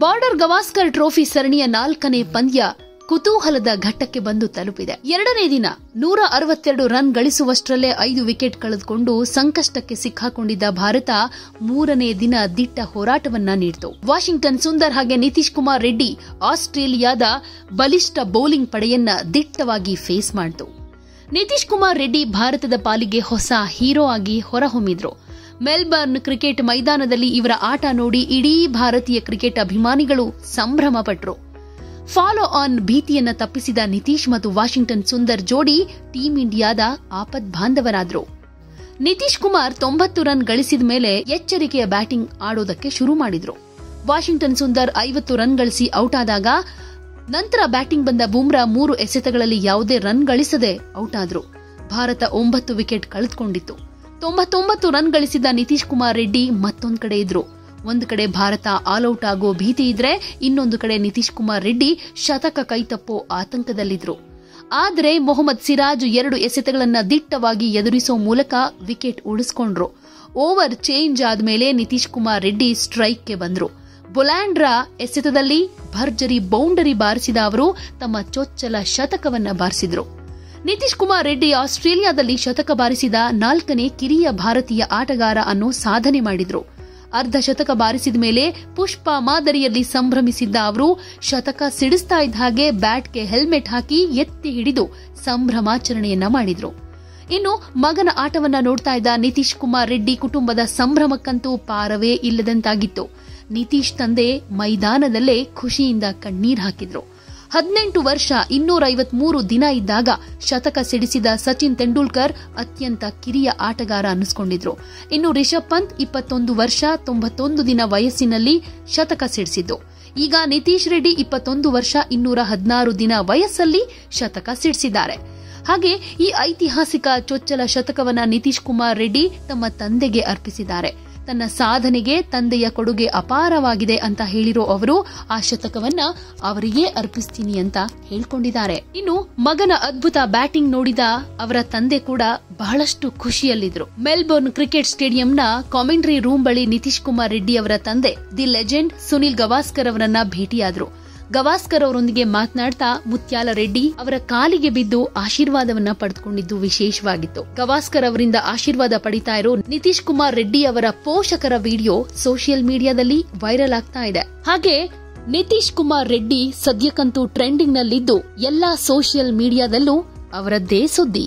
Border Gavaskar trophy ಸರಣಿಯ 4ನೇ ಪಂದ್ಯ ಕುತೂಹಲದ ಘಟ್ಟಕ್ಕೆ ಬಂದು ತಲುಪಿದೆ. 2ನೇ ದಿನ 162 ರನ್ ಗಳಿಸುವಷ್ಟರಲ್ಲೇ 5 ವಿಕೆಟ್ ಕಳೆದುಕೊಂಡು ಸಂಕಷ್ಟಕ್ಕೆ ಸಿಕ್ಕಾಕೊಂಡಿದ್ದ ಭಾರತ 3ನೇ ದಿನ ದಿಟ್ಟ ಹೋರಾಟವನ್ನ ನೀಡಿತು. ವಾಷಿಂಗ್ಟನ್ ಸುಂದರ್ ಹಾಗೆ ನಿತೀಶ್ ಕುಮಾರ್ ರೆಡ್ಡಿ ಆಸ್ಟ್ರೇಲಿಯಾದ ಬಲಿಷ್ಠ ಬೌಲಿಂಗ್ ಪಡೆಯನ್ನ ದಿಟ್ಟವಾಗಿ ಫೇಸ್ ಮಾಡಿತು. ನಿತೀಶ್ ಕುಮಾರ್ ರೆಡ್ಡಿ ಭಾರತದ ಪಾಲಿಗೆ ಹೊಸ ಹೀರೋ ಆಗಿ ಹೊರಹೊಮ್ಮಿದ್ರು. ಮೆಲ್ಬರ್ನ್ ಕ್ರಿಕೆಟ್ ಮೈದಾನದಲ್ಲಿ ಇವರ ಆಟ ನೋಡಿ ಇಡೀ ಭಾರತೀಯ ಕ್ರಿಕೆಟ್ ಅಭಿಮಾನಿಗಳು ಸಂಭ್ರಮ ಪಟ್ಟರು. ಫಾಲೋ ಆನ್ ಭೀತಿಯನ್ನ ತಪ್ಪಿಸಿದ ನಿತೀಶ್ ಮತ್ತು ವಾಷಿಂಗ್ಟನ್ ಸುಂದರ್ ಜೋಡಿ ಟೀಂ ಇಂಡಿಯಾದ ಆಪತ್ ಬಾಂಧವರಾದ್ರು. ನಿತೀಶ್ ಕುಮಾರ್ 90 ರನ್ ಗಳಿಸಿದ ಮೇಲೆ ಎಚ್ಚರಿಕೆಯ ಬ್ಯಾಟಿಂಗ್ ಆಡೋದಕ್ಕೆ ಶುರು ಮಾಡಿದ್ರು. ವಾಷಿಂಗ್ಟನ್ ಸುಂದರ್ 50 ರನ್ ಗಳಿಸಿ ಔಟ್ ಆದಾಗ ನಂತರ ಬ್ಯಾಟಿಂಗ್ ಬಂದ ಬುಮ್ರಾ 3 ಎಸೆತಗಳಲ್ಲಿ ಯಾವುದೇ ರನ್ ಗಳಿಸದೆ ಔಟ್ ಆದ್ರು. ಭಾರತ 9 ವಿಕೆಟ್ ಕಳೆದುಕೊಂಡಿತ್ತು. 99 ರನ್ ಗಳಿಸಿದ ನಿತೀಶ್ ಕುಮಾರ್ ರೆಡ್ಡಿ ಮತ್ತೊಂದು ಕಡೆ ಇದ್ರು. ಒಂದು ಕಡೆ ಭಾರತ ಆಲ್ಔಟ್ ಆಗೋ ಭೀತಿ ಇದ್ರೆ ಇನ್ನೊಂದು ಕಡೆ ನಿತೀಶ್ ಕುಮಾರ್ ರೆಡ್ಡಿ ಶತಕ ಕೈತಪ್ಪೋ ಆತಂಕದಲ್ಲಿದ್ರು. ಆದರೆ ಮೊಹಮ್ಮದ್ ಸಿರಾಜ್ 2 ಎಸೆತಗಳನ್ನ ದಿಟ್ಟವಾಗಿ ಎದುರಿಸೋ ಮೂಲಕ ವಿಕೆಟ್ ಉಳಿಸಿಕೊಂಡ್ರು. ಓವರ್ ಚೇಂಜ್ ಆದ್ಮೇಲೆ ನಿತೀಶ್ ಕುಮಾರ್ ರೆಡ್ಡಿ ಸ್ಟ್ರೈಕ್ಗೆ ಬಂದ್ರು. ಬೊಲಾಂಡ್ರ ಎಸೆತದಲ್ಲಿ ಭರ್ಜರಿ ಬೌಂಡರಿ ಬಾರಿಸಿದ ಅವರು ತಮ್ಮ ಚೊಚ್ಚಲ ಶತಕವನ್ನ ಬಾರಿಸಿದ್ರು. ನಿತೀಶ್ ಕುಮಾರ್ ರೆಡ್ಡಿ ಆಸ್ಟ್ರೇಲಿಯಾದಲ್ಲಿ ಶತಕ ಬಾರಿಸಿದ 4ನೇ ಕಿರಿಯ ಭಾರತೀಯ ಆಟಗಾರ ಅನ್ನೋ ಸಾಧನೆ ಮಾಡಿದ್ರು. ಅರ್ಧ ಶತಕ ಬಾರಿಸಿದ ಮೇಲೆ ಪುಷ್ಪ ಮಾದರಿಯಲ್ಲಿ ಸಂಭ್ರಮಿಸಿದ್ದ ಅವರು ಶತಕ ಸಿಡಿಸ್ತಾ ಇದ್ದ ಹಾಗೆ ಬ್ಯಾಟ್ಗೆ ಹೆಲ್ಮೆಟ್ ಹಾಕಿ ಎತ್ತಿ ಹಿಡಿದು ಸಂಭ್ರಮಾಚರಣೆಯನ್ನ ಮಾಡಿದ್ರು. ಇನ್ನು ಮಗನ ಆಟವನ್ನ ನೋಡ್ತಾ ಇದ್ದ ನಿತೀಶ್ ಕುಮಾರ್ ರೆಡ್ಡಿ ಕುಟುಂಬದ ಸಂಭ್ರಮಕ್ಕಂತೂ ಪಾರವೇ ಇಲ್ಲದಂತಾಗಿತ್ತು. ನಿತೀಶ್ ತಂದೆ ಮೈದಾನದಲ್ಲೇ ಖುಷಿಯಿಂದ ಕಣ್ಣೀರ್ ಹಾಕಿದ್ರು. 18 ವರ್ಷ 253 ದಿನ ಇದ್ದಾಗ ಶತಕ ಸಿಡಿಸಿದ ಸಚಿನ್ ತೆಂಡೂಲ್ಕರ್ ಅತ್ಯಂತ ಕಿರಿಯ ಆಟಗಾರ ಅನ್ನಿಸಿಕೊಂಡಿದ್ರು. ಇನ್ನು ರಿಷಬ್ ಪಂತ್ 21 ವರ್ಷ 91 ದಿನ ವಯಸ್ಸಿನಲ್ಲಿ ಶತಕ ಸಿಡಿಸಿದ್ದು. ಈಗ ನಿತೀಶ್ ರೆಡ್ಡಿ 21 ವರ್ಷ 216 ದಿನ ವಯಸ್ಸಲ್ಲಿ ಶತಕ ಸಿಡಿಸಿದ್ದಾರೆ. ಹಾಗೆ ಈ ಐತಿಹಾಸಿಕ ಚೊಚ್ಚಲ ಶತಕವನ್ನ ನಿತೀಶ್ ಕುಮಾರ್ ರೆಡ್ಡಿ ತಮ್ಮ ತಂದೆಗೆ ಅರ್ಪಿಸಿದ್ದಾರೆ. ತನ್ನ ಸಾಧನೆಗೆ ತಂದೆಯ ಕೊಡುಗೆ ಅಪಾರವಾಗಿದೆ ಅಂತ ಹೇಳಿರೋ ಅವರು ಆ ಶತಕವನ್ನ ಅವರಿಗೆ ಅರ್ಪಿಸ್ತೀನಿ ಅಂತ ಹೇಳ್ಕೊಂಡಿದ್ದಾರೆ. ಇನ್ನು ಮಗನ ಅದ್ಭುತ ಬ್ಯಾಟಿಂಗ್ ನೋಡಿದ ಅವರ ತಂದೆ ಕೂಡ ಬಹಳಷ್ಟು ಖುಷಿಯಲ್ಲಿದ್ರು. ಮೆಲ್ಬೋರ್ನ್ ಕ್ರಿಕೆಟ್ ಸ್ಟೇಡಿಯಂನ ಕಾಮೆಂಟ್ರಿ ರೂಮ್ ಬಳಿ ನಿತೀಶ್ ಕುಮಾರ್ ರೆಡ್ಡಿ ಅವರ ತಂದೆ ದಿ ಲೆಜೆಂಡ್ ಸುನಿಲ್ ಗವಾಸ್ಕರ್ ಅವರನ್ನ ಭೇಟಿಯಾದ್ರು. ಗವಾಸ್ಕರ್ ಅವರೊಂದಿಗೆ ಮಾತನಾಡ್ತಾ ಮುತ್ಯಾಲ ರೆಡ್ಡಿ ಅವರ ಕಾಲಿಗೆ ಬಿದ್ದು ಆಶೀರ್ವಾದವನ್ನ ಪಡೆದುಕೊಂಡಿದ್ದು ವಿಶೇಷವಾಗಿತ್ತು. ಗವಾಸ್ಕರ್ ಅವರಿಂದ ಆಶೀರ್ವಾದ ಪಡಿತಾ ಇರೋ ನಿತೀಶ್ ಕುಮಾರ್ ರೆಡ್ಡಿ ಅವರ ಪೋಷಕರ ವಿಡಿಯೋ ಸೋಷಿಯಲ್ ಮೀಡಿಯಾದಲ್ಲಿ ವೈರಲ್ ಆಗ್ತಾ ಇದೆ. ಹಾಗೆ ನಿತೀಶ್ ಕುಮಾರ್ ರೆಡ್ಡಿ ಸದ್ಯಕ್ಕಂತೂ ಟ್ರೆಂಡಿಂಗ್ ನಲ್ಲಿದ್ದು ಎಲ್ಲಾ ಸೋಷಿಯಲ್ ಮೀಡಿಯಾದಲ್ಲೂ ಅವರದ್ದೇ ಸುದ್ದಿ.